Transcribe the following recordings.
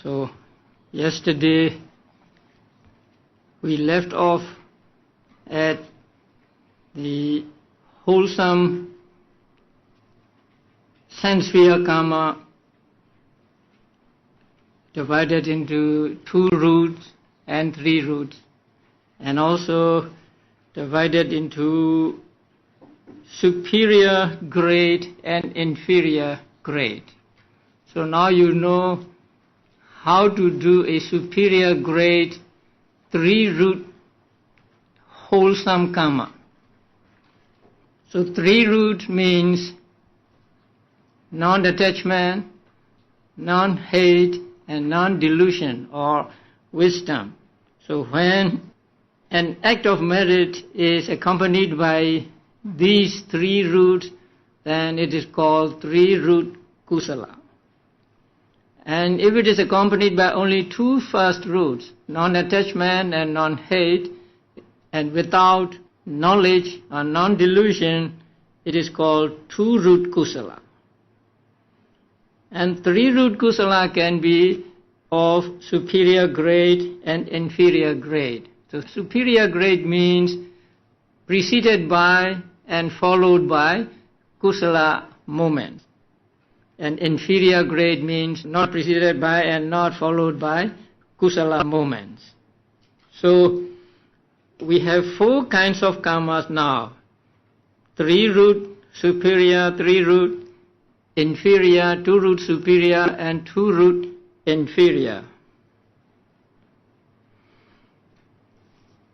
So, yesterday we left off at the wholesome sense sphere karma divided into 2 roots and 3 roots, and also divided into superior grade and inferior grade. So now you know how to do a superior grade 3 root wholesome karma. So 3 root means non-attachment, non-hate, and non-delusion or wisdom. So when an act of merit is accompanied by these 3 roots, then it is called 3 root kusala. And if it is accompanied by only 2 first roots, non-attachment and non-hate, and without knowledge or non-delusion, it is called 2 root kusala. And 3 root kusala can be of superior grade and inferior grade. So superior grade means preceded by and followed by kusala moments. And inferior grade means not preceded by and not followed by kusala moments. So we have 4 kinds of karmas now. 3 root superior, 3 root inferior, 2 root superior, and 2 root inferior.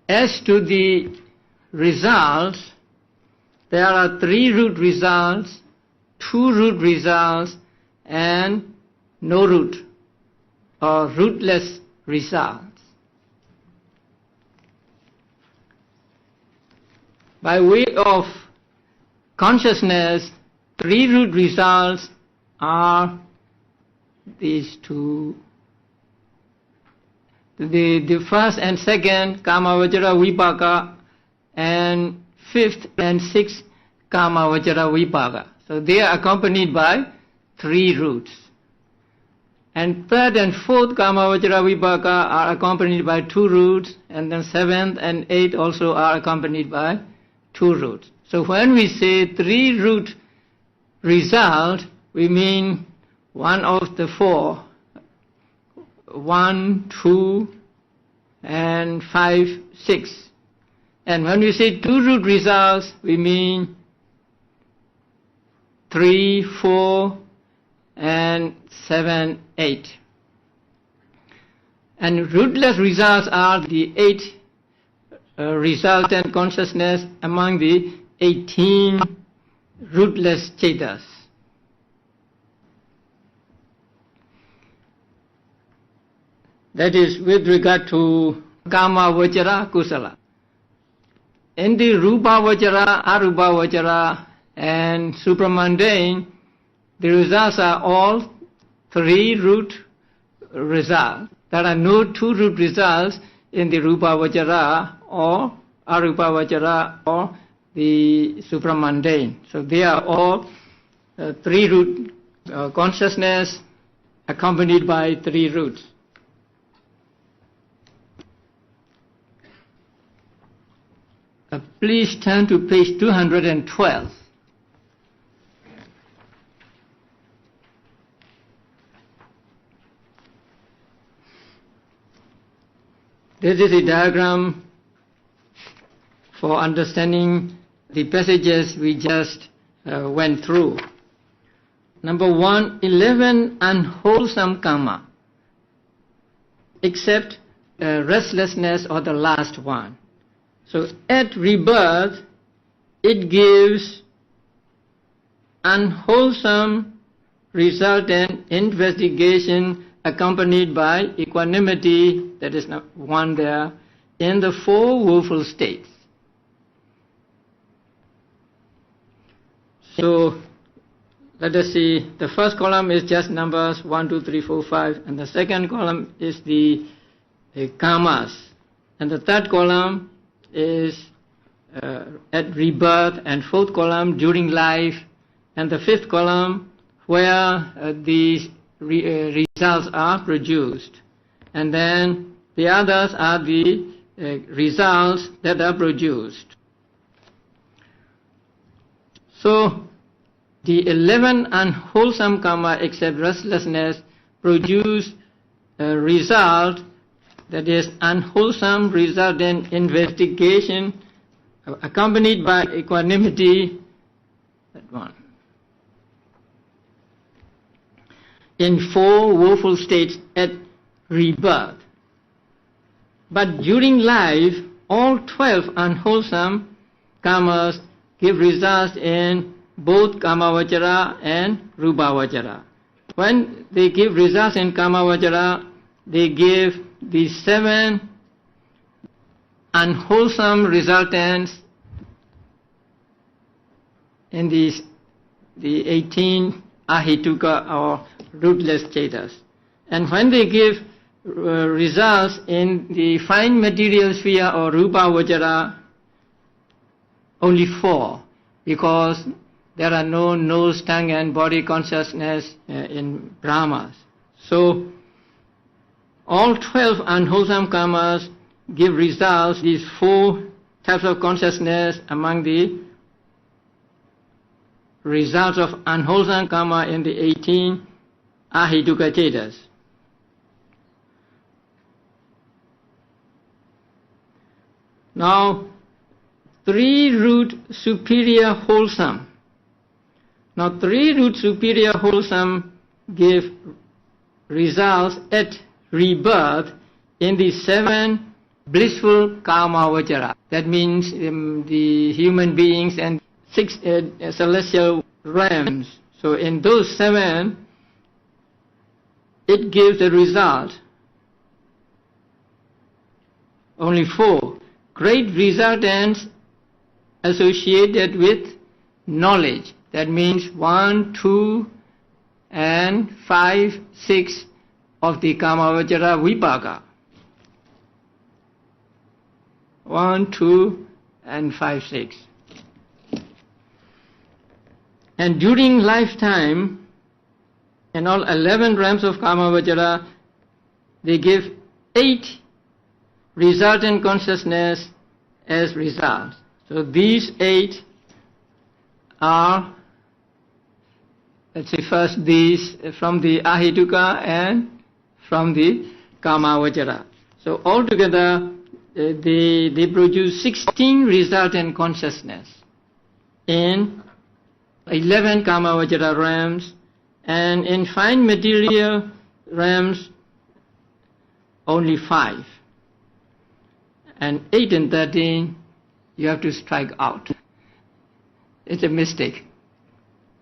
As to the results, there are 3 root results, 2 root results, and no root or rootless results. By way of consciousness, 3 root results are these 2. The first and second karma vajra vipaka, and 5th and 6th karma vajra vipaka. So they are accompanied by 3 roots. And 3rd and 4th karma vajra vipaka are accompanied by 2 roots, and then 7th and 8th also are accompanied by 2 roots. So when we say 3 root result, we mean one of the 4, 1, 2, and 5, 6. And when we say 2 root results, we mean 3, 4, and 7, 8. And rootless results are the 8 resultant consciousness among the 18 rootless chetas. That is with regard to karma vajra kusala. In the rupa vajra, arupa vajra, and supramundane, the results are all 3 root results. There are no 2 root results in the rupa vajra or arupa vajra or the supramundane. So they are all 3 root consciousness accompanied by 3 roots. Please turn to page 212. This is a diagram for understanding the passages we just went through. Number 1, 11 unwholesome karma, except restlessness or the last one. So at rebirth, it gives unwholesome resultant investigation accompanied by equanimity, that is 1 there, in the 4 woeful states. So let us see, the first column is just numbers 1, 2, 3, 4, 5, and the second column is the karmas, and the third column is at rebirth, and 4th column during life, and the 5th column where the results are produced. And then the others are the results that are produced. So the 11 unwholesome karma except restlessness produce a result that is unwholesome result in investigation accompanied by equanimity, that one, in 4 woeful states at rebirth. But during life, all 12 unwholesome karmas give results in both kamavachara and rupavachara. When they give results in kamavachara, they give the 7 unwholesome resultants in the 18 ahituka or rootless chetas. And when they give results in the fine material sphere or rupavachara, only 4, because there are no nose, tongue and body consciousness in Brahmas. So all 12 unwholesome karmas give results, these 4 types of consciousness among the results of unwholesome karma in the 18 ahituka chetas. Now 3-root superior wholesome. Now 3-root superior wholesome give results at rebirth in the 7 blissful kamavachara. That means the human beings and 6 celestial realms. So in those 7, it gives a result. Only 4. Great resultants associated with knowledge. That means 1, 2, and 5, 6 of the kamavachara vipaka. 1, 2, and 5, 6. And during lifetime, in all 11 realms of kamavachara, they give 8 resultant consciousness as results. So these 8 are, let's say first these from the ahituka and from the kamavachara. So altogether they produce 16 resultant consciousness in 11 kamavachara realms, and in fine material realms only 5. And 8 and 13 you have to strike out. It's a mistake.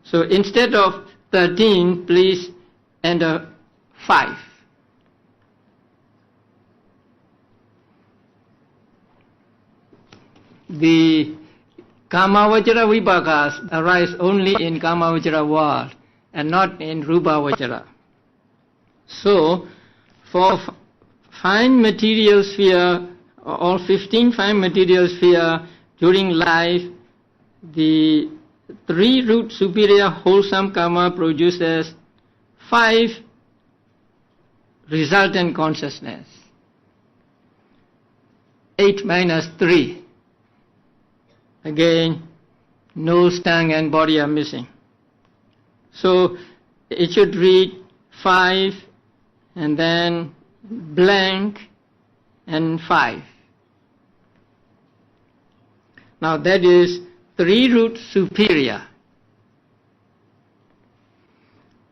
So instead of 13, please enter 5. The kamavachara vipakas arise only in kamavachara world and not in rupavachara. So for fine material sphere, all 15 fine material sphere during life, the 3-root superior wholesome karma produces 5 resultant consciousness. 8 minus 3. Again, nose, tongue and body are missing. So it should read 5 and then blank and 5. Now that is 3-root superior.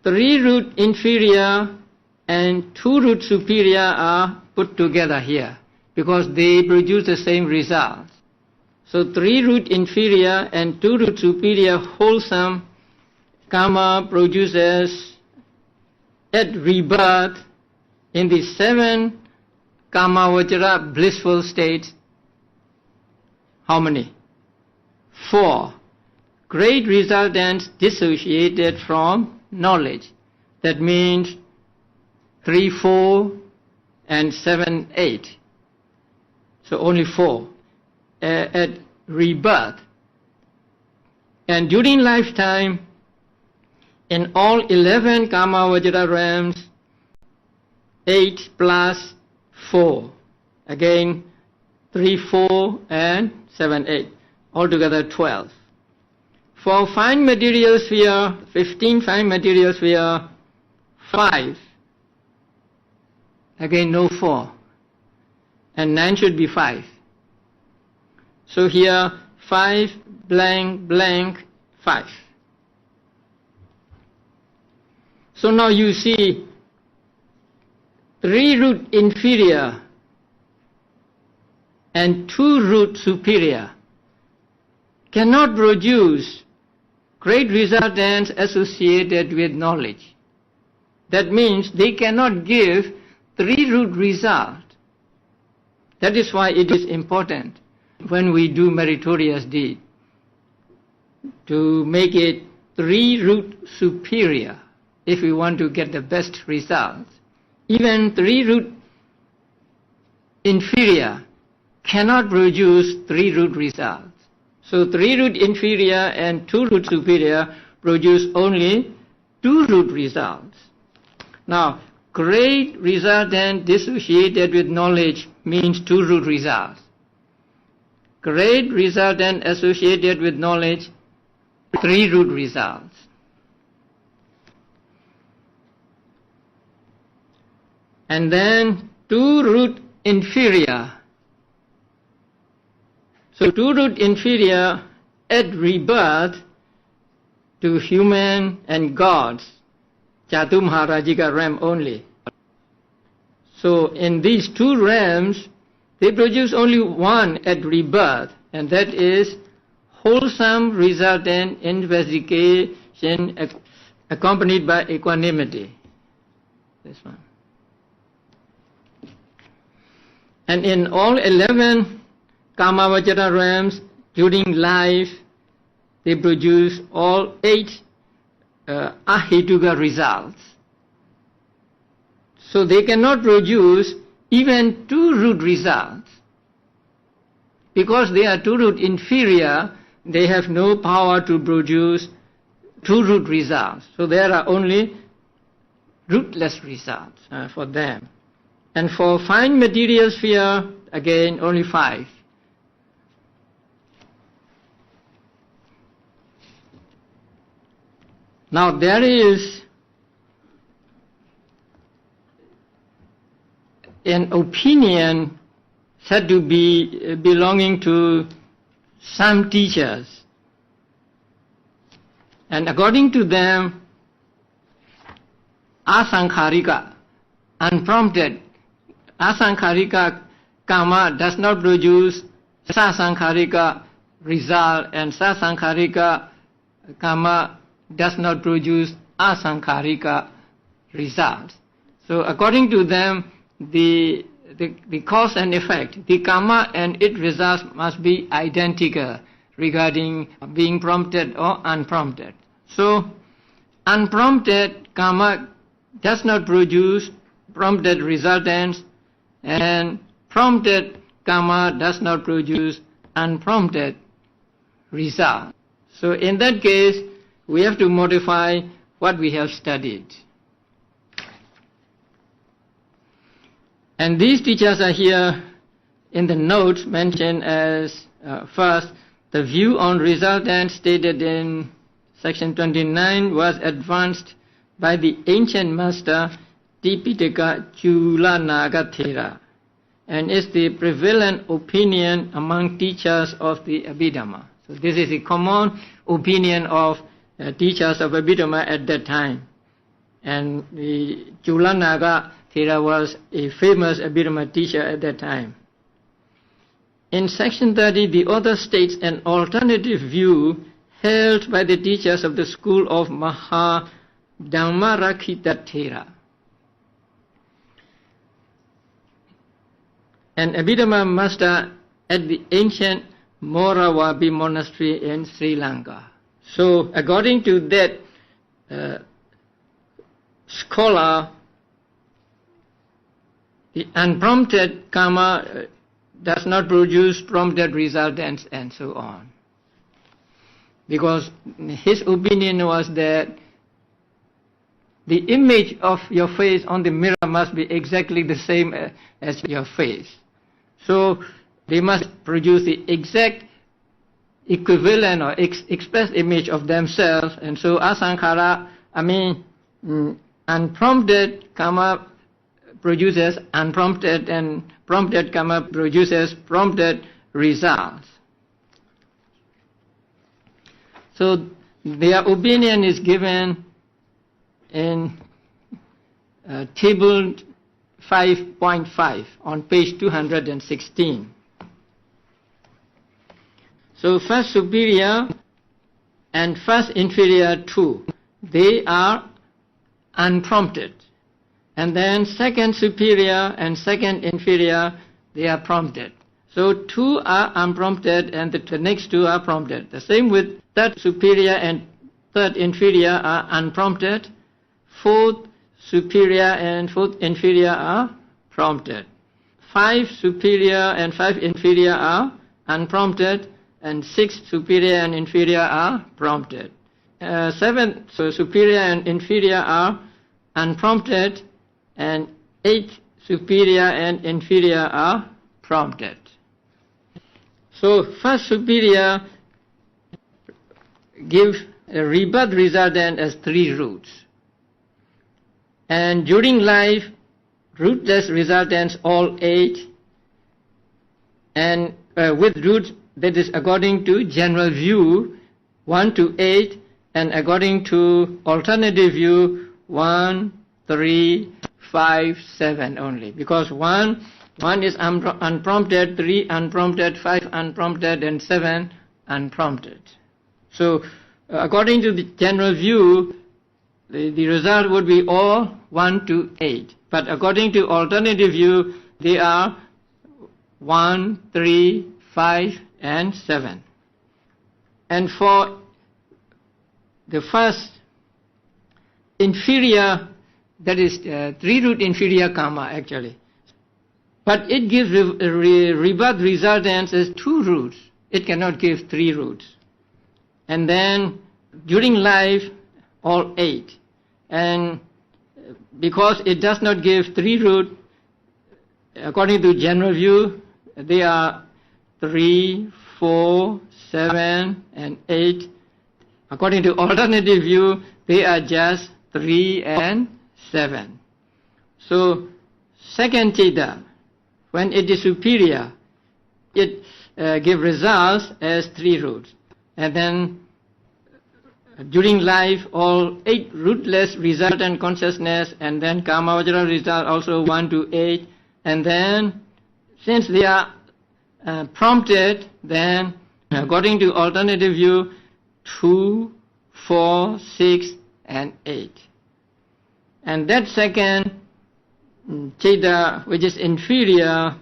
3-root inferior and 2-root superior are put together here because they produce the same results. So 3-root inferior and 2-root superior wholesome karma produces at rebirth in the 7 kamavachara blissful states. How many? 4. Great resultants dissociated from knowledge. That means 3, 4 and 7, 8. So only 4 at rebirth. And during lifetime, in all 11 Kama Vajra realms, 8 plus 4. Again, 3, 4 and 7, 8. Altogether 12. For fine material sphere, 15 fine material sphere, 5. Again, no 4. And 9 should be 5. So here, 5 blank blank 5. So now you see 3 root inferior and 2 root superior cannot produce great resultants associated with knowledge. That means they cannot give 3 root result. That is why it is important when we do meritorious deed to make it 3 root superior if we want to get the best results. Even 3 root inferior cannot produce 3 root results. So 3 root inferior and 2 root superior produce only 2 root results. Now, great resultant dissociated with knowledge means 2 root results. Great resultant associated with knowledge, 3 root results. And then 2 root inferior. So 2 root inferior add rebirth to human and gods, Chatu Maharajika realm only. So in these 2 realms, they produce only one at rebirth, and that is wholesome resultant investigation accompanied by equanimity. This one. And in all 11 Kamavajara realms, during life, they produce all 8 ahituka results. So they cannot produce even 2 root results. Because they are 2 root inferior, they have no power to produce 2 root results. So there are only rootless results for them. And for fine material sphere, again, only 5. Now there is an opinion said to be belonging to some teachers. And according to them, asankharika, unprompted, asankharika karma does not produce sasankharika result, and sasankharika karma does not produce asankharika results. So according to them, the cause and effect, the karma and its results must be identical regarding being prompted or unprompted. So unprompted karma does not produce prompted resultants, and prompted karma does not produce unprompted result. So in that case, we have to modify what we have studied. And these teachers are here in the notes mentioned as first, the view on resultant stated in section 29 was advanced by the ancient master Tipitaka Chulanaga Thera, and is the prevalent opinion among teachers of the Abhidhamma. So this is a common opinion of teachers of Abhidhamma at that time. And the Chulanaga Thera was a famous Abhidhamma teacher at that time. In section 30, the author states an alternative view held by the teachers of the school of Maha Dhammarakkhita Thera, an Abhidhamma master at the ancient Moravabi monastery in Sri Lanka. So according to that scholar, the unprompted karma does not produce prompted resultants and so on. Because his opinion was that the image of your face on the mirror must be exactly the same as your face. So they must produce the exact equivalent or express image of themselves. And so asankhara, unprompted karma produces unprompted, and prompted karma produces prompted results. So their opinion is given in table 5.5 on page 216. So first superior and first inferior two, they are unprompted. And then second superior and second inferior, they are prompted. So two are unprompted and the next two are prompted. The same with third superior and third inferior are unprompted. Fourth superior and fourth inferior are prompted. Five superior and five inferior are unprompted, and six superior and inferior are prompted. Seven superior and inferior are unprompted, and eight superior and inferior are prompted. So first superior gives a rebirth resultant as three roots. And during life, rootless resultants all 8, and with roots, that is according to general view 1 to 8, and according to alternative view 1, 3, 5, 7 only. Because 1 is unprompted, 3 unprompted, 5 unprompted, and 7 unprompted. So according to the general view, the result would be all 1 to 8. But according to alternative view, they are 1, 3, 5, and 7. And for the first inferior, that is 3-root inferior karma actually, but it gives rebirth resultants as 2 roots. It cannot give 3 roots. And then during life, all 8. And because it does not give 3 root, according to general view, they are 3, 4, 7, and 8. According to alternative view, they are just 3 and 7. So second Cheda, when it is superior, it gives results as 3 roots. And then during life, all 8 rootless resultant consciousness, and then karma vajra result also 1 to 8. And then since they are prompted, then according to alternative view, 2, 4, 6, and 8. And that second Cheda, which is inferior,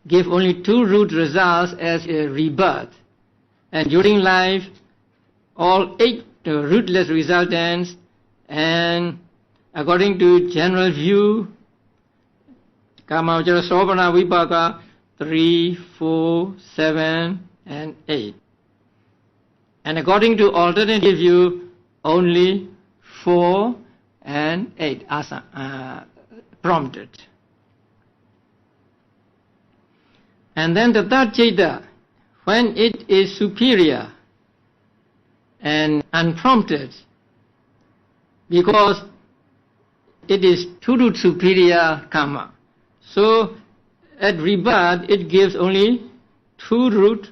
give only 2 root results as a rebirth. And during life, all 8 rootless resultants, and according to general view, karma vajra sopana vipaka 3, 4, 7, and 8. And according to alternative view, only 4 and 8 are prompted. And then the third Cheda, when it is superior and unprompted, because it is 2-root superior karma. So at rebirth, it gives only 2-root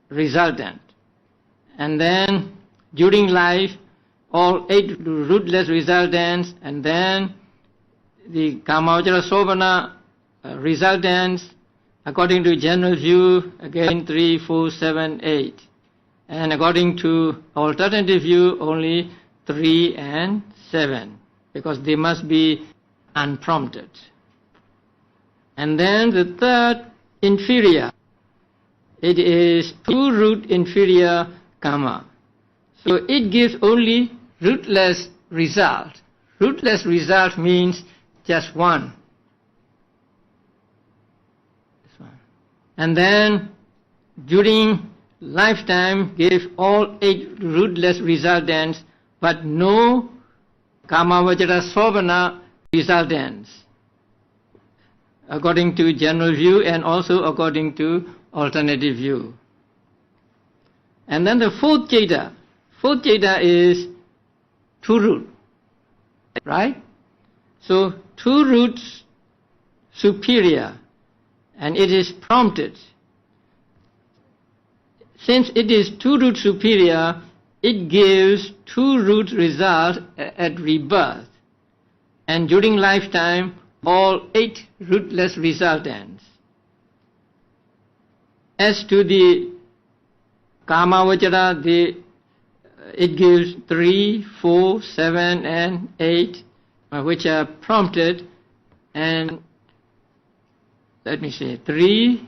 resultant. And then during life, all 8 rootless resultants, and then the karma vajra sopana resultants, according to general view, again 3, 4, 7, 8. And according to alternative view, only 3 and 7, because they must be unprompted. And then the third inferior, it is 2-root inferior karma. So it gives only rootless result. Rootless result means just 1. This one. And then during lifetime give all 8 rootless resultants, but no Kamavajara Sobhana resultants, according to general view and also according to alternative view. And then the fourth jeta is two root, right? So two roots superior, and it is prompted. Since it is two root superior, it gives two root result at rebirth, and during lifetime all 8 rootless resultants. As to the Kamavajara, it gives 3, 4, 7 and 8, which are prompted, and let me see, 3,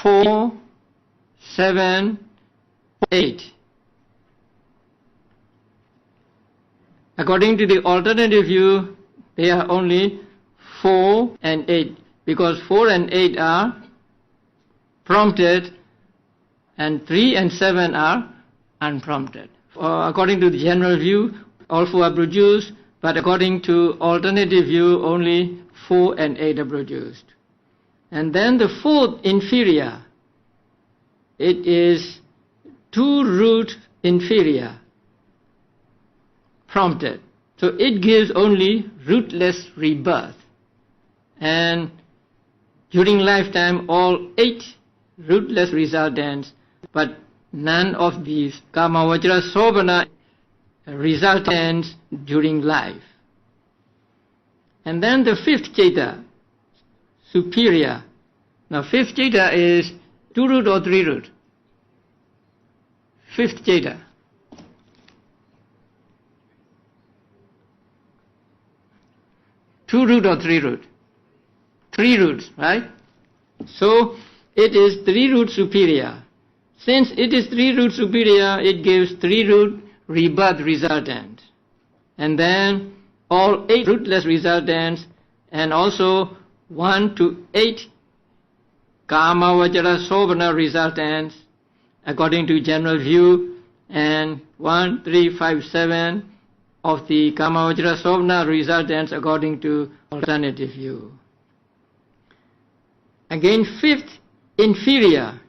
4, 7, 8. According to the alternative view, they are only 4 and 8, because 4 and 8 are prompted and 3 and 7 are unprompted. According to the general view, all 4 are produced, but according to alternative view, only 4 and 8 are produced. And then the fourth inferior, it is 2 root inferior, prompted. So it gives only rootless rebirth. And during lifetime, all 8 rootless resultants, but none of these Kamavajara Sobhana resultants during life. And then the fifth jeta, superior. Now fifth jeta is 2 root or 3 root? Fifth jeta. Two root or 3 root? 3 roots, right? So it is 3 root superior. Since it is 3 root superior, it gives 3 root rebirth resultant. And then all 8 rootless resultants, and also 1 to 8 Kamavajara Sobhana resultants according to general view, and 1, 3, 5, 7 of the Kamavajara Sobhana resultants according to alternative view. Again, fifth, inferior.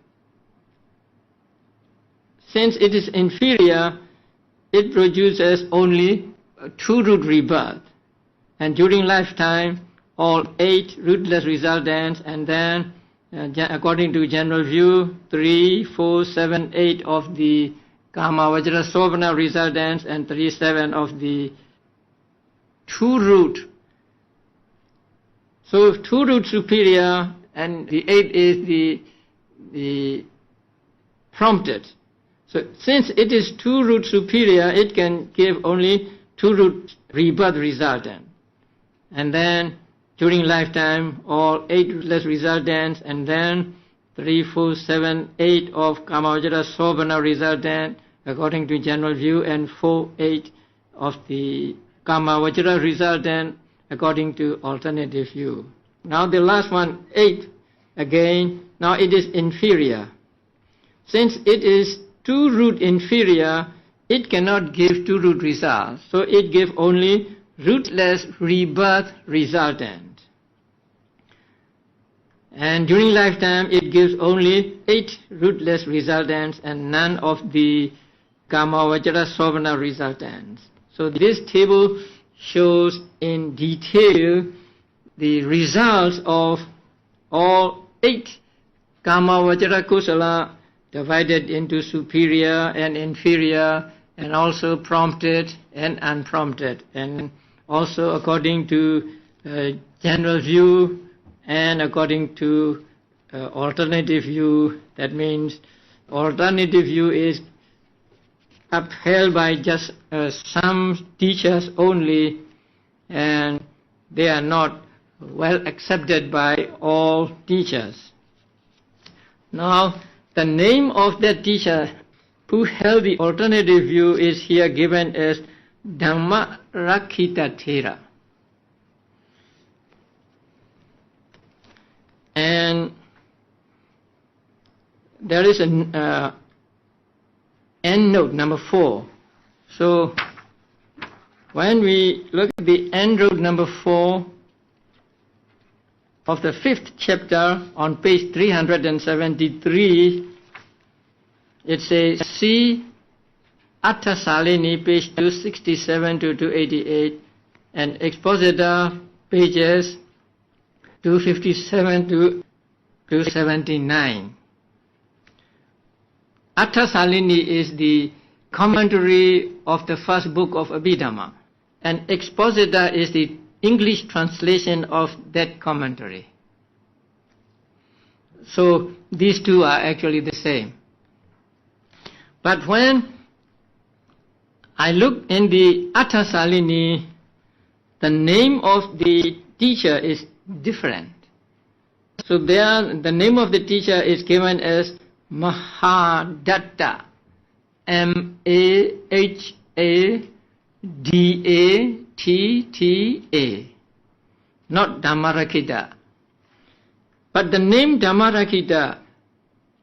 Since it is inferior, it produces only 2 root rebirth, and during lifetime all 8 rootless resultants, and then according to general view 3, 4, 7, 8 of the Kamavajara Sobhana resultants, and 3, 7 of the 2 root. So 2 root superior, and the 8 is the prompted. So since it is 2 root superior, it can give only 2 root rebirth resultant. And then during lifetime, all 8 rootless resultants, and then 3, 4, 7, 8 of Kamavajara Sobhana resultant according to general view, and 4, 8 of the Kamavajara resultant according to alternative view. Now the last one, 8, again, now it is inferior. Since it is 2 root inferior, it cannot give 2 root results, so it gives only rootless rebirth resultant. And during lifetime, it gives only 8 rootless resultants and none of the Kamavajara Sobhana resultants. So this table shows in detail the results of all 8 Kamavajara Kusala divided into superior and inferior, and also prompted and unprompted, and also according to general view and according to alternative view. That means alternative view is upheld by just some teachers only, and they are not well accepted by all teachers. Now the name of that teacher who held the alternative view is here given as Dhamma Rakhita Thera. And there is an end note number 4. So when we look at the end road number 4 of the 5th chapter on page 373, it says, see Atta Salini, page 267 to 288, and Expositor, pages 257 to 279. Atta Salini is the commentary of the first book of Abhidhamma, and Expositor is the English translation of that commentary. So these two are actually the same. But when I look in the Atta Salini, the name of the teacher is different. So there, the name of the teacher is given as Mahadatta, Mahadatta, not Dhammarakkhita. But the name Dhammarakkhita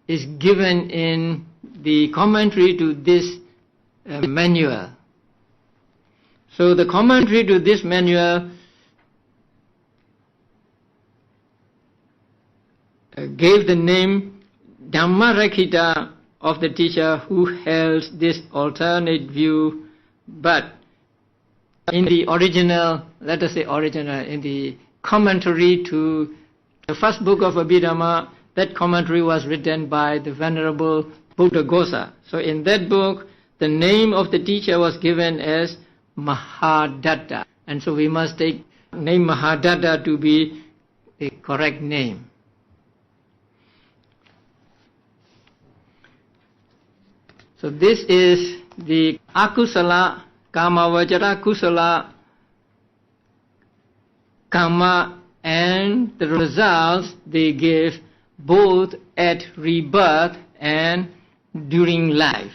is given in the commentary to this manual. So the commentary to this manual gave the name Dhammarakkhita of the teacher who held this alternate view, but in the original, let us say original, in the commentary to the first book of Abhidhamma, that commentary was written by the Venerable Buddhaghosa. So in that book, the name of the teacher was given as Mahadatta. And so we must take name Mahadatta to be the correct name. So this is the akusala, kama vajara kusala, karma, and the results they give both at rebirth and during life.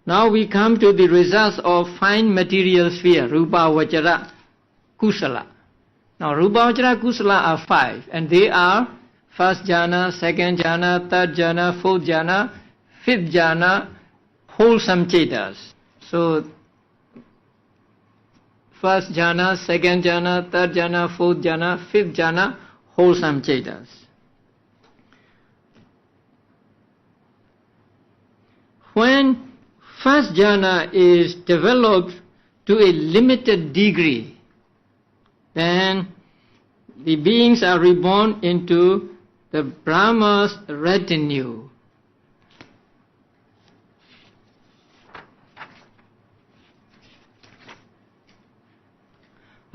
Now we come to the results of fine material sphere, rupa vajara kusala. Now rupa vajara kusala are 5, and they are first jhana, second jhana, third jhana, fourth jhana, fifth jhana, wholesome chetas. So first jhana, second jhana, third jhana, fourth jhana, fifth jhana, wholesome chetas. When first jhana is developed to a limited degree, then the beings are reborn into the Brahma's retinue.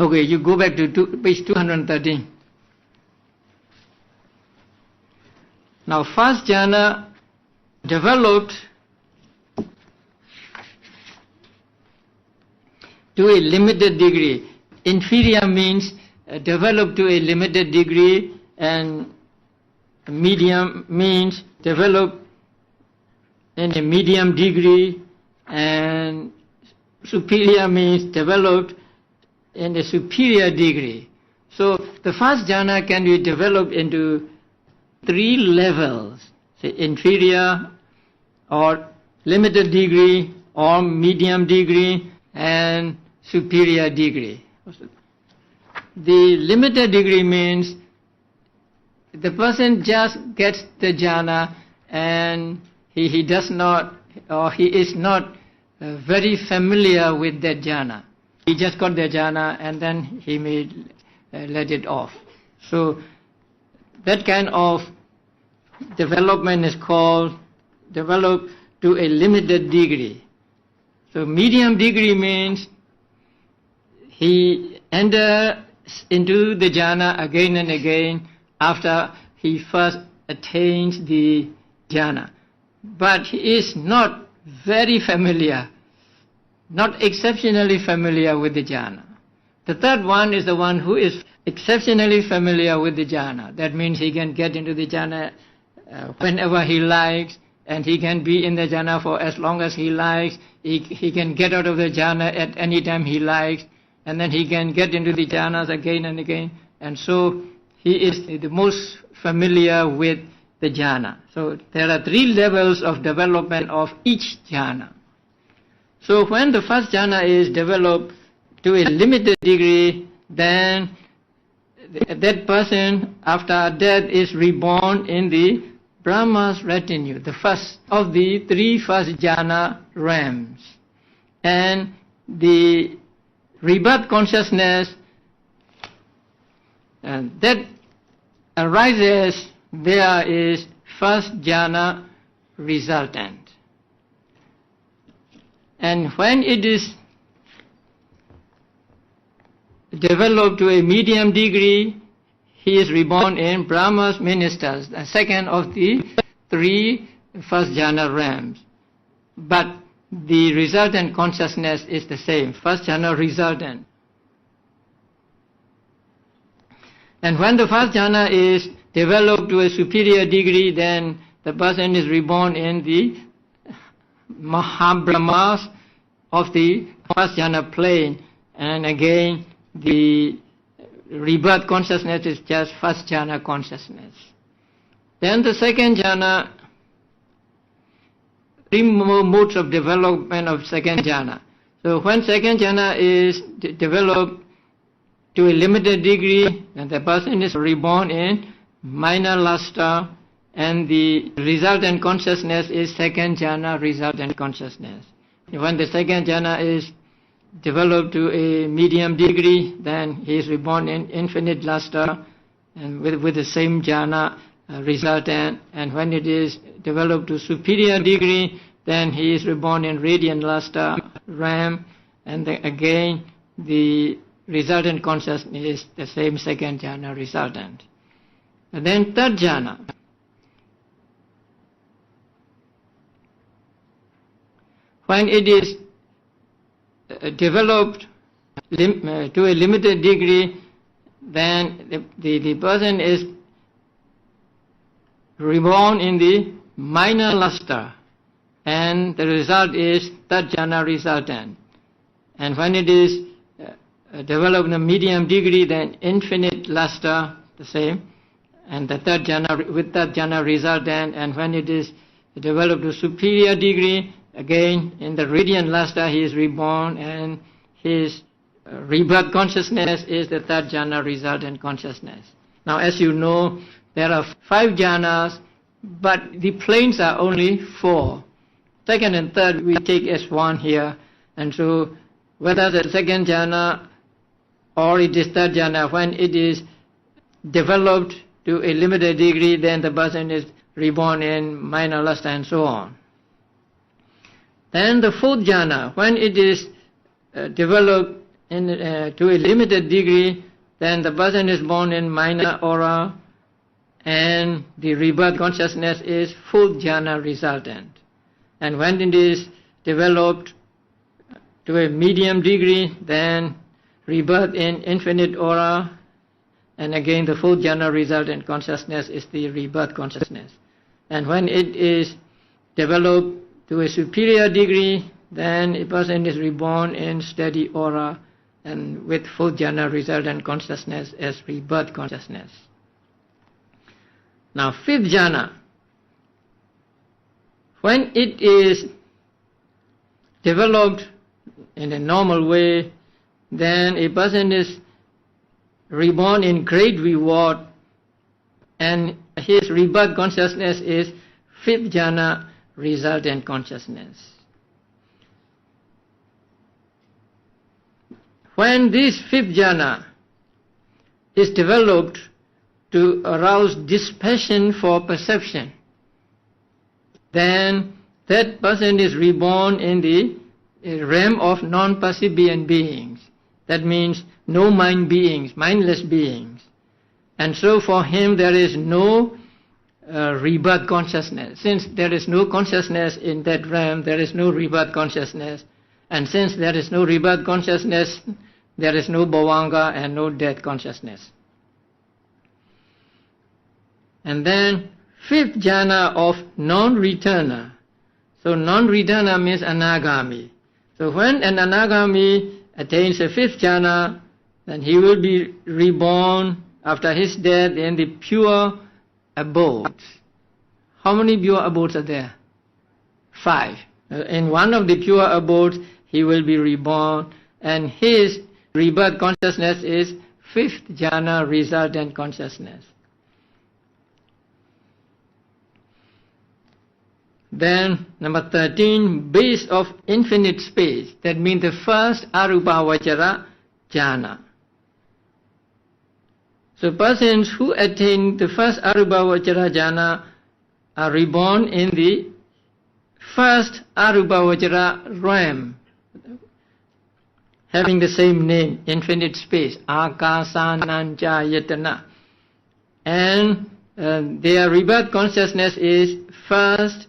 Okay, you go back to page 213. Now, first jhana developed to a limited degree. Inferior means developed to a limited degree, and medium means developed in a medium degree, and superior means developed in a superior degree. So the first jhana can be developed into 3 levels, say inferior or limited degree or medium degree and superior degree. The limited degree means the person just gets the jhana and he does not, or he is not very familiar with that jhana. He just got the jhana and then he may let it off. So that kind of development is called develop to a limited degree. So medium degree means he enters into the jhana again and again after he first attains the jhana. But he is not very familiar, not exceptionally familiar with the jhana. The third one is the one who is exceptionally familiar with the jhana. That means he can get into the jhana whenever he likes, and he can be in the jhana for as long as he likes. He can get out of the jhana at any time he likes, and then he can get into the jhanas again and again. And so he is the most familiar with the jhana. So there are 3 levels of development of each jhana. So when the first jhana is developed to a limited degree, then that person after death is reborn in the Brahma's retinue, the first of the three first jhana realms. And the rebirth consciousness that arises there is first jhana resultant. And when it is developed to a medium degree, he is reborn in Brahma's ministers, the second of the three first jhana realms. But the resultant consciousness is the same, first jhana resultant. And when the first jhana is developed to a superior degree, then the person is reborn in the Mahabrahmas of the first jhana plane, and again the rebirth consciousness is just first jhana consciousness. Then the second jhana, three more modes of development of second jhana. So when second jhana is developed to a limited degree, then the person is reborn in minor lustre, and the resultant consciousness is second jhana resultant consciousness. When the second jhana is developed to a medium degree, then he is reborn in infinite lustre and with the same jhana resultant. And when it is developed to superior degree, then he is reborn in radiant lustre realm, and again the resultant consciousness is the same second jhana resultant. And then third jhana. When it is developed to a limited degree, then the person is reborn in the minor lustre, and the result is third jhana resultant. And when it is developed in a medium degree, then infinite lustre, the same, and the third jhana with third jhana resultant. And when it is developed to superior degree, again in the radiant lustre he is reborn, and his rebirth consciousness is the third jhana resultant consciousness. Now, as you know, there are 5 jhanas, but the planes are only 4. Second and third we take as one here, and so whether the second jhana or it is third jhana, when it is developed to a limited degree, then the person is reborn in minor lustre and so on. Then the fourth jhana, when it is developed to a limited degree, then the person is born in minor aura, and the rebirth consciousness is fourth jhana resultant. And when it is developed to a medium degree, then rebirth in infinite aura, and again the fourth jhana resultant consciousness is the rebirth consciousness. And when it is developed to a superior degree, then a person is reborn in steady aura and with fourth jhana resultant consciousness as rebirth consciousness. Now, fifth jhana, when it is developed in a normal way, then a person is reborn in great reward, and his rebirth consciousness is fifth jhana resultant consciousness. When this fifth jhana is developed to arouse dispassion for perception, then that person is reborn in the realm of non-percipient beings. That means no mind beings, mindless beings. And so for him there is no rebirth consciousness. Since there is no consciousness in that realm, there is no rebirth consciousness. And since there is no rebirth consciousness, there is no bhavanga and no death consciousness. And then fifth jhana of non-returner. So non-returner means anagami. So when an anagami attains a fifth jhana, then he will be reborn after his death in the pure abodes. How many pure abodes are there? 5. In one of the pure abodes he will be reborn, and his rebirth consciousness is fifth jhana, resultant consciousness. Then number 13, base of infinite space. That means the first arupavachara jhana. So persons who attain the first arupavachara jhana are reborn in the first arupavachara realm, having the same name, infinite space, akasananjayatana. And their rebirth consciousness is first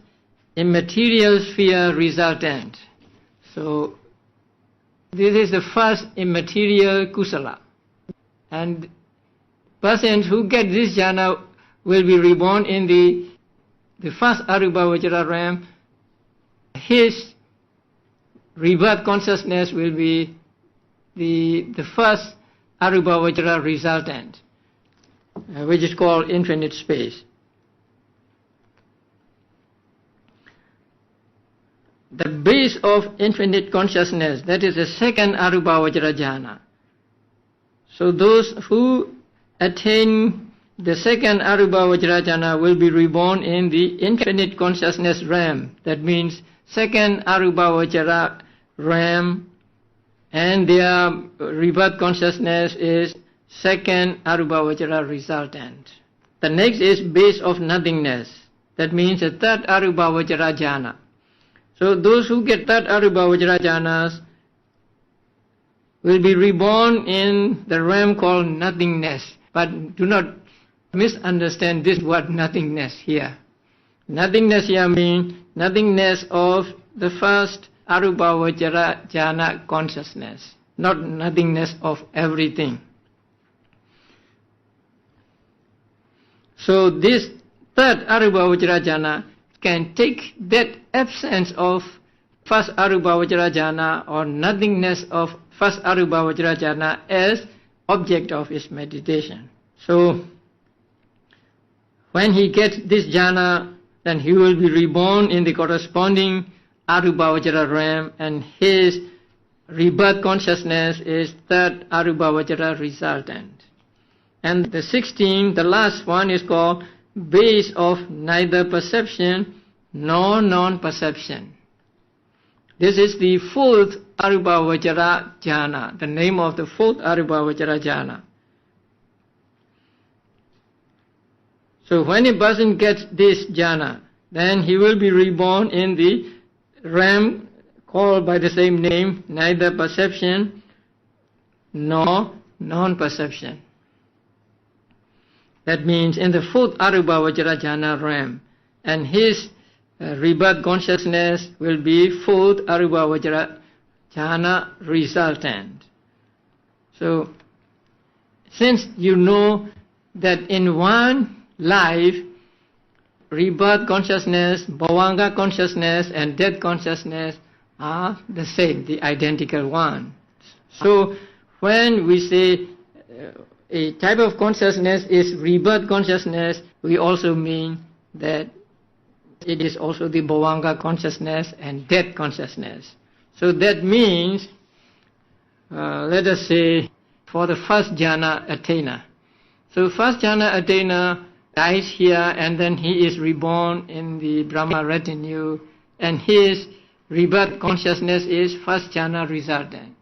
immaterial sphere resultant. So this is the first immaterial kusala. And persons who get this jhana will be reborn in the first arupavachara realm. His rebirth consciousness will be the first arupavachara resultant, which is called infinite space. The base of infinite consciousness, that is the second arupavachara jhana. So those who attain the second arupavachara jhana will be reborn in the infinite consciousness realm. That means second arupavachara realm, and their rebirth consciousness is second arupavachara resultant. The next is base of nothingness. That means the third arupavachara jhana. So those who get third arupavachara jhanas will be reborn in the realm called nothingness. But do not misunderstand this word nothingness here. Nothingness here means nothingness of the first arupavachara jhana consciousness, not nothingness of everything. So this third arupavachara jhana can take that absence of first arupavachara jhana or nothingness of first arupavachara jhana as object of his meditation. So when he gets this jhana, then he will be reborn in the corresponding arupavachara realm, and his rebirth consciousness is third arupavachara resultant. And the 16th, the last one, is called base of neither perception nor non-perception. This is the fourth arupavachara jhana, the name of the fourth arupavachara jhana. So when a person gets this jhana, then he will be reborn in the realm called by the same name, neither perception nor non-perception. That means in the fourth arupavachara jhana realm, and his rebirth consciousness will be fourth arupavachara jhana resultant. So since you know that in one life, rebirth consciousness, bhavanga consciousness and death consciousness are the same, the identical one. So when we say a type of consciousness is rebirth consciousness, we also mean that it is also the bhavanga consciousness and death consciousness. So that means, let us say, for the first jhana attainer. So first jhana attainer dies here, and then he is reborn in the Brahma retinue, and his rebirth consciousness is first jhana resultant.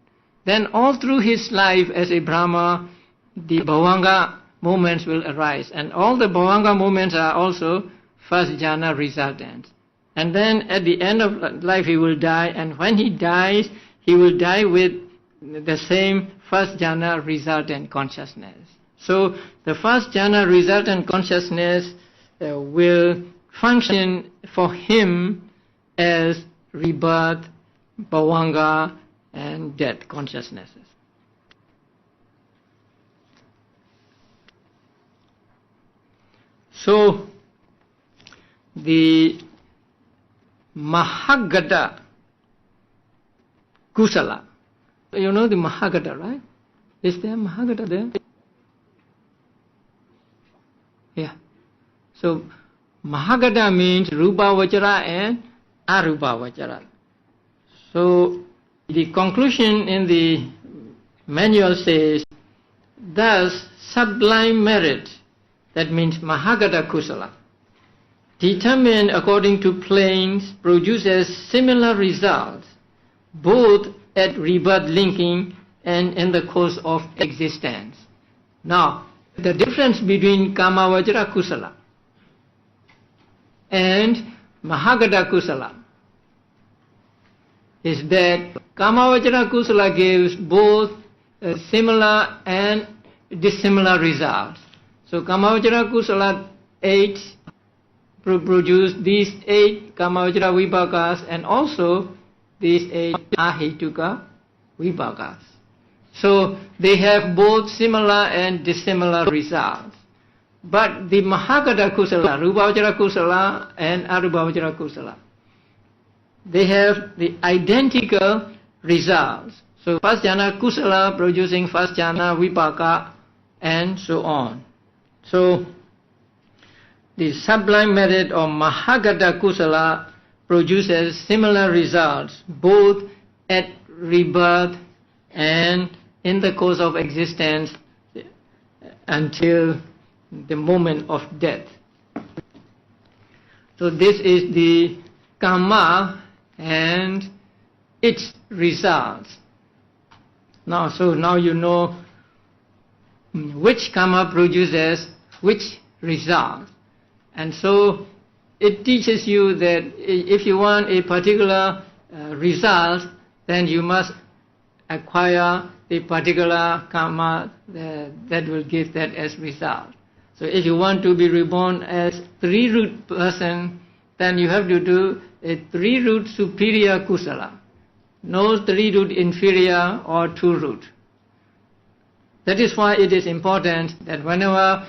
Then all through his life as a Brahma, the bhavanga moments will arise, and all the bhavanga moments are also first jhana resultant. And then at the end of life he will die, and when he dies, he will die with the same first jhana resultant consciousness. So the first jhana resultant consciousness will function for him as rebirth, bhavanga and death consciousnesses. So the Mahagata Kusala, you know the Mahagata, right? Is there Mahagata there? Yeah. So Mahagata means Rupavachara and Arupavachara. So the conclusion in the manual says, thus sublime merit, that means Mahagata Kusala, determined according to planes, produces similar results, both at rebirth linking and in the course of existence. Now, the difference between Kamavajra Kusala and Mahagata Kusala is that Kamavajra Kusala gives both similar and dissimilar results. So Kamavajra Kusala 8 produce these 8 Kamavajra Vipakas and also these 8 Ahituka Vipakas. So they have both similar and dissimilar results. But the Mahagata Kusala, Rupavajra Kusala and Arupavajra Kusala, they have the identical results. So first jhana Kusala producing first jhana Vipaka and so on. So the sublime merit of Mahagata Kusala produces similar results both at rebirth and in the course of existence until the moment of death. So this is the karma and its results. Now you know which karma produces which result. And so it teaches you that if you want a particular result, then you must acquire the particular karma that will give that as result. So if you want to be reborn as 3-root person, then you have to do a 3-root superior kusala, no 3-root inferior or 2-root. That is why it is important that whenever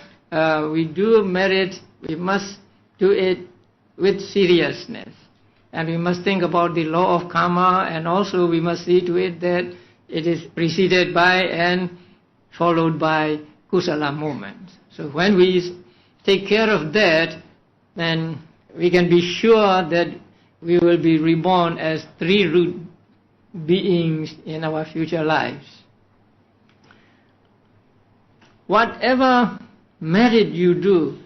we do merit, we must do it with seriousness. And we must think about the law of karma, and also we must see to it that it is preceded by and followed by kusala movements. So when we take care of that, then we can be sure that we will be reborn as 3-root beings in our future lives. Whatever merit you do,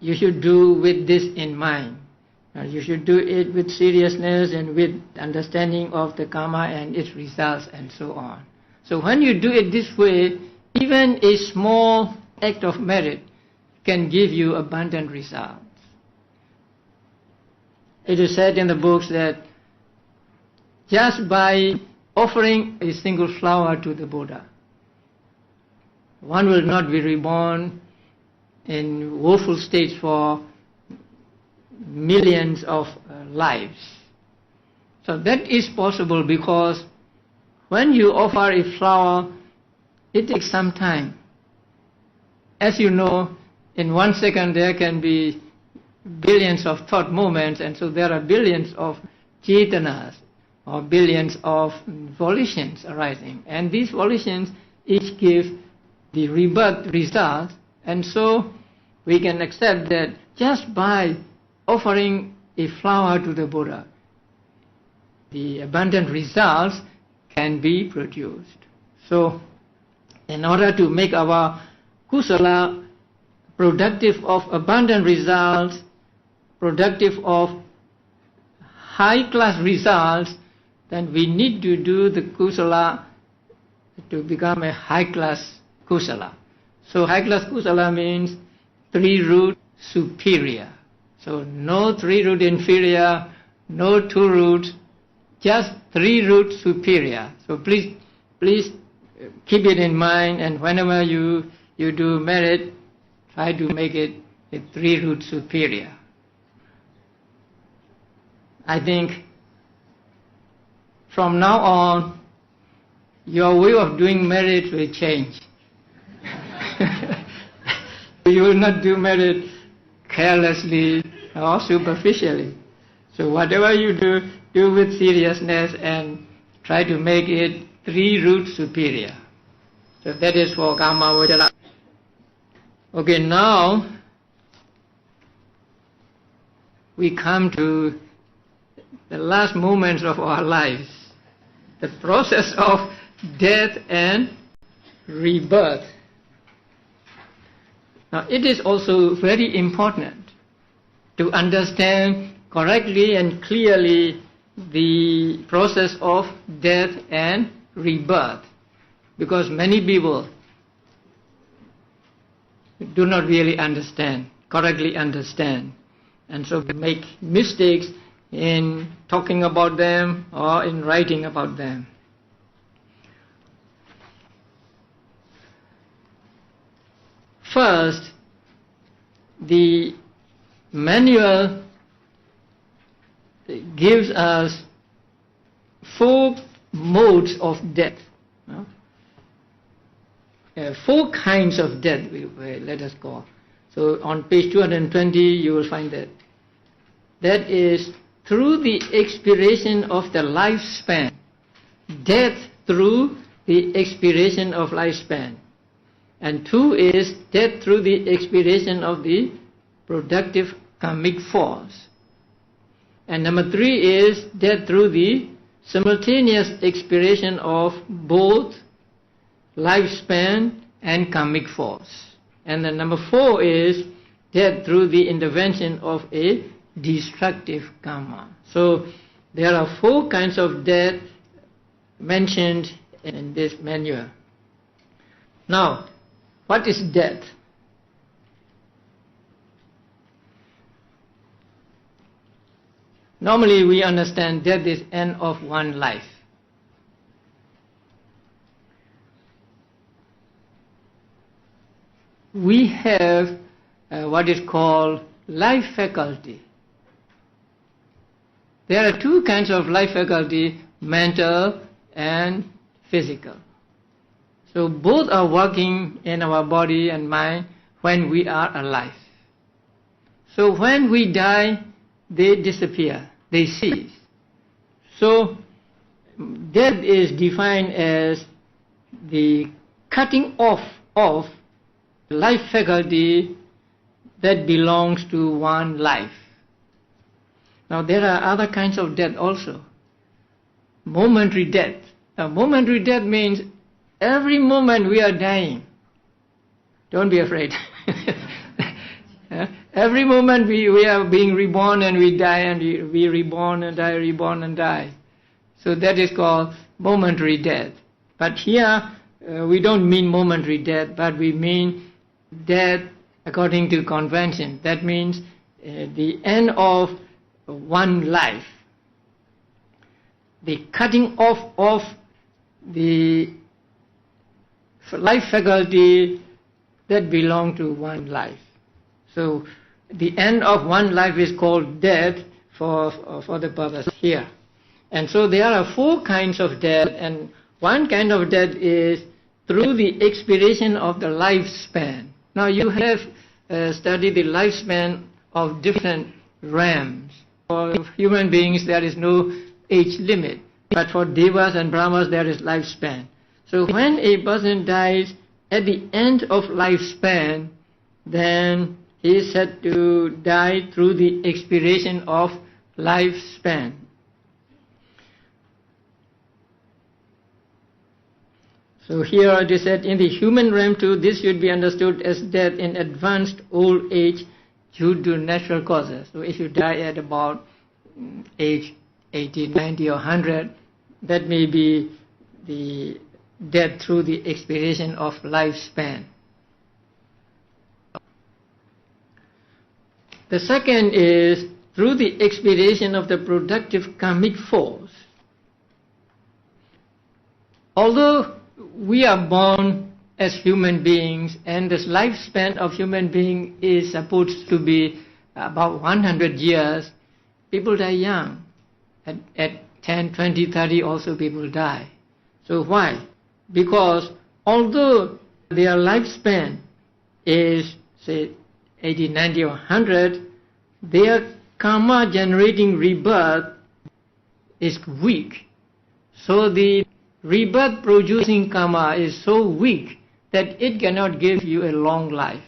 you should do with this in mind. You should do it with seriousness and with understanding of the karma and its results and so on. So when you do it this way, even a small act of merit can give you abundant results. It is said in the books that just by offering a single flower to the Buddha, one will not be reborn in woeful states for millions of lives. So that is possible because when you offer a flower, it takes some time. As you know, in 1 second there can be billions of thought movements, and so there are billions of chetanas or billions of volitions arising, and these volitions each give the rebirth result. And so we can accept that just by offering a flower to the Buddha, the abundant results can be produced. So in order to make our kusala productive of abundant results, productive of high-class results, then we need to do the kusala to become a high-class kusala. So high-class kusala means 3-root superior. So no 3-root inferior, no 2-root, just 3-root superior. So please keep it in mind, and whenever you do merit, try to make it a 3-root superior. I think from now on, your way of doing merit will change. You will not do merit carelessly or superficially. So whatever you do with seriousness and try to make it 3-root superior. So that is for Kama Vajra. Okay, now we come to the last moments of our lives. The process of death and rebirth. Now, it is also very important to understand correctly and clearly the process of death and rebirth, because many people do not really correctly understand, and so make mistakes in talking about them or in writing about them. First, the manual gives us 4 modes of death. 4 kinds of death, let us call. So on page 220 you will find that. That is through the expiration of the lifespan. Death through the expiration of lifespan. And 2 is death through the expiration of the productive karmic force. And number 3 is death through the simultaneous expiration of both lifespan and karmic force. And then number 4 is death through the intervention of a destructive karma. So there are 4 kinds of death mentioned in this manual. Now, what is death? Normally we understand death is end of one life. We have what is called life faculty. There are 2 kinds of life faculty, mental and physical. So both are working in our body and mind when we are alive. So when we die, they disappear, they cease. So death is defined as the cutting off of life faculty that belongs to one life. Now there are other kinds of death also. Momentary death. Now momentary death means every moment we are dying. Don't be afraid. Every moment we are being reborn and we die, and we reborn and die, reborn and die. So that is called momentary death. But here we don't mean momentary death, but we mean death according to convention. That means the end of one life. The cutting off of the life faculty that belong to one life. So the end of one life is called death for the purpose here. And so there are 4 kinds of death, and one kind of death is through the expiration of the lifespan. Now you have studied the lifespan of different realms. For human beings there is no age limit, but for devas and brahmas there is lifespan. So when a person dies at the end of lifespan, then he is said to die through the expiration of lifespan. So here it is said, in the human realm too, this should be understood as death in advanced old age due to natural causes. So if you die at about age 80, 90 or 100, that may be the death through the expiration of lifespan. The second is through the expiration of the productive karmic force. Although we are born as human beings and this lifespan of human being is supposed to be about 100 years, people die young. At 10, 20, 30 also people die. So why? Because although their lifespan is, say, 80, 90 or 100, their karma generating rebirth is weak. So the rebirth producing karma is so weak that it cannot give you a long life.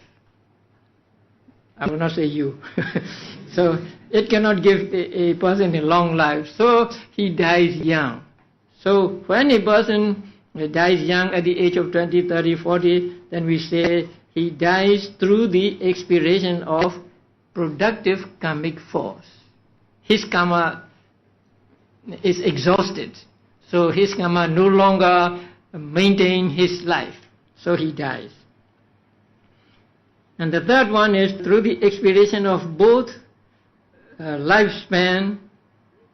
I will not say you. So it cannot give a person a long life. So he dies young. So when a person he dies young at the age of 20, 30, 40, then we say he dies through the expiration of productive karmic force. His karma is exhausted, so his karma no longer maintains his life, so he dies. And the third one is through the expiration of both lifespan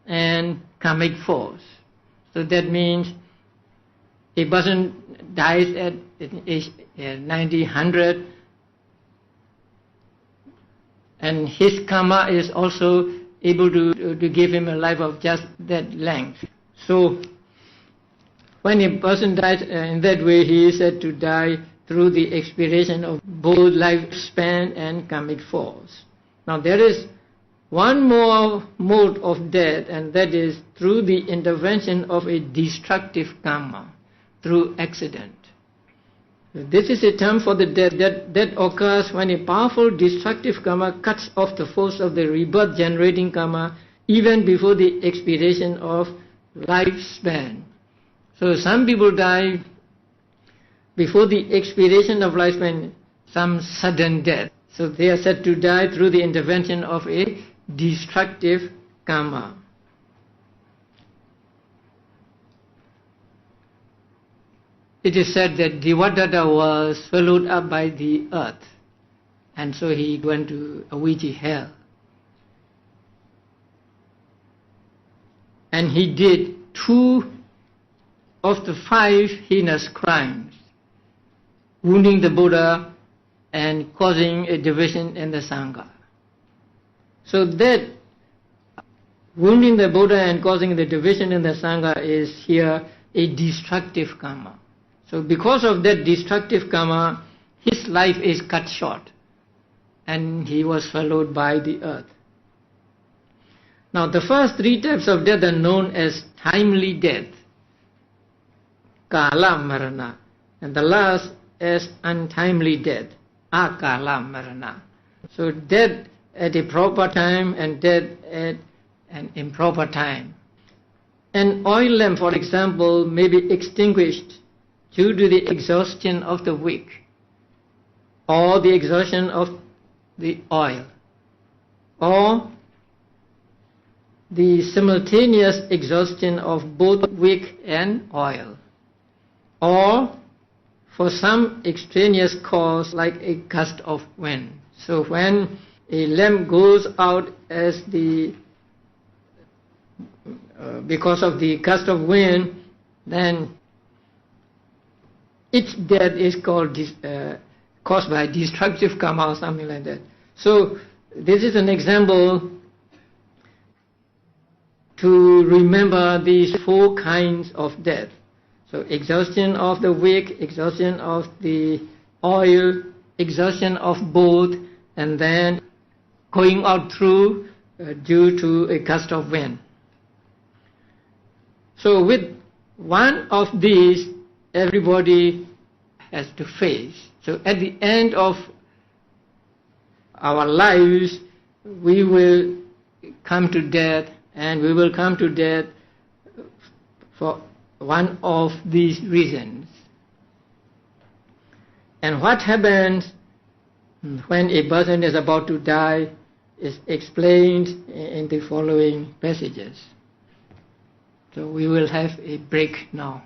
and karmic force. So that means a person dies at age 90, 100, and his karma is also able to give him a life of just that length. So when a person dies in that way, he is said to die through the expiration of both lifespan and karmic force. Now there is one more mode of death, and that is through the intervention of a destructive karma, through accident. This is a term for the death that occurs when a powerful destructive karma cuts off the force of the rebirth generating karma even before the expiration of lifespan. So some people die before the expiration of lifespan, some sudden death. So they are said to die through the intervention of a destructive karma. It is said that Devadatta was swallowed up by the earth, and so he went to Avijji hell. And he did 2 of the 5 heinous crimes, wounding the Buddha and causing a division in the Sangha. So that wounding the Buddha and causing the division in the Sangha is here a destructive karma. So because of that destructive karma, his life is cut short and he was swallowed by the earth. Now the first 3 types of death are known as timely death, kala marana, and the last as untimely death, akala marana. So death at a proper time and death at an improper time. An oil lamp, for example, may be extinguished due to the exhaustion of the wick or the exhaustion of the oil, or the simultaneous exhaustion of both wick and oil, or for some extraneous cause like a gust of wind. So when a lamp goes out as because of the gust of wind, then its death is caused by destructive karma or something like that. So this is an example to remember these 4 kinds of death. So exhaustion of the wick, exhaustion of the oil, exhaustion of both, and then going out through due to a gust of wind. So with one of these, everybody has to face. So at the end of our lives, we will come to death, and we will come to death for one of these reasons. And what happens when a person is about to die is explained in the following passages. So we will have a break now.